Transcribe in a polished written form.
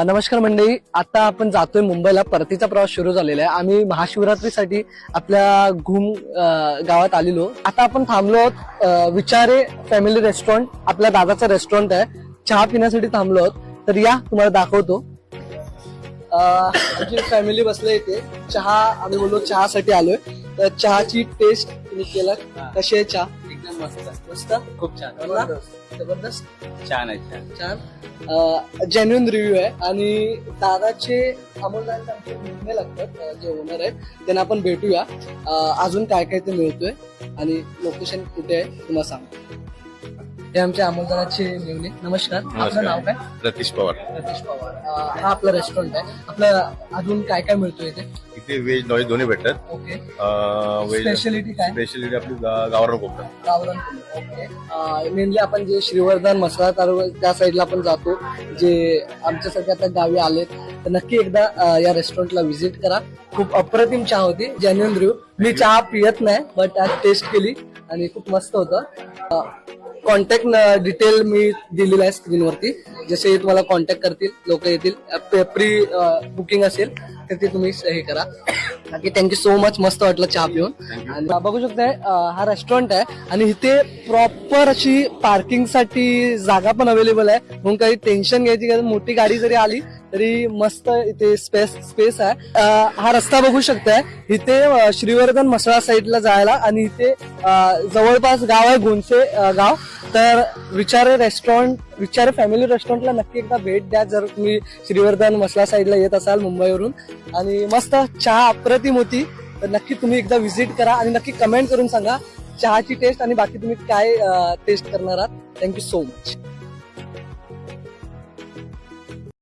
नमस्कार मंडळी, आता आपण जातोय मुंबईला. परतीचा प्रवास सुरू झालेला आहे. आम्ही महाशिवरात्रीसाठी आपल्या गावात आलेलो. आता आपण थांबलो आहोत विचारे फॅमिली रेस्टॉरंट. आपल्या दादाचं रेस्टॉरंट आहे. चहा पिण्यासाठी थांबलो आहोत. तर या तुम्हाला दाखवतो. आमची फॅमिली बसले इथे. चहा आम्ही बोललो चहासाठी आलोय. तर चहाची टेस्ट तुम्ही केलं, कशी आहे चहा? एकदम मस्त मस्त, खूप छान जबरदस्त, छान आहे छान जेन्युइन रिव्ह्यू आहे. आणि दादाचे अमोलदाचे आमचे निर्णय लागतात, जे ओनर आहेत त्यांना आपण भेटूया. अजून काय काय ते मिळतोय आणि लोकेशन कुठे आहे तुम्हाला सांगतो. हे आमचे अमोलदाराचे मेवणे. नमस्कार, आपलं नाव काय? रतीश पवार. रतीश पवार. हा आपला रेस्टॉरंट आहे. आपलं अजून काय काय मिळतोय इथे? इथे व्हेज नॉन दोन्ही भेटतात. ओके. व्हेज स्पेशालिटी काय? स्पेशालिटी आपली गावरान कोकण. गावरान. ओके. मेनली आपण जे श्रीवर्धन मसाला तालुका त्या साईडला आपण जातो. जे आमच्यासाठी आता गावी आलेत तर नक्की एकदा या रेस्टॉरंटला व्हिजिट करा. खूप अप्रतिम चहा होती, जेन्युइन रिव्ह्यू. मी चहा पियत नाही, बट आज टेस्ट केली आणि खूप मस्त होतं. कॉन्टॅक्ट डिटेल मी दिलेलं आहे स्क्रीनवरती. जसे तुम्हाला कॉन्टॅक्ट करतील, लोक येतील. प्री बुकिंग असेल तर ते तुम्ही हे करा. बाकी थँक्यू सो मच. मस्त वाटलं चहा पिऊन. आणि बघू शकताय हा रेस्टॉरंट आहे आणि इथे प्रॉपर अशी पार्किंग साठी जागा पण अवेलेबल आहे. म्हणून काही टेन्शन घ्यायची गरज. मोठी गाडी जरी आली तरी मस्त इथे स्पेस आहे. हा रस्ता बघू शकताय. इथे श्रीवर्धन मसाला साईडला जायला आणि इथे जवळपास गाव आहे गोंसे गाव. तर विचारे फॅमिली रेस्टॉरंटला नक्की एकदा भेट द्या जर तुम्ही श्रीवर्धन मसाला साईडला येत असाल मुंबईवरून. आणि मस्त चहा अप्रतिम होती. तर नक्की तुम्ही एकदा व्हिजिट करा आणि नक्की कमेंट करून सांगा चहाची टेस्ट आणि बाकी तुम्ही काय टेस्ट करणार आहात. Thank you so much.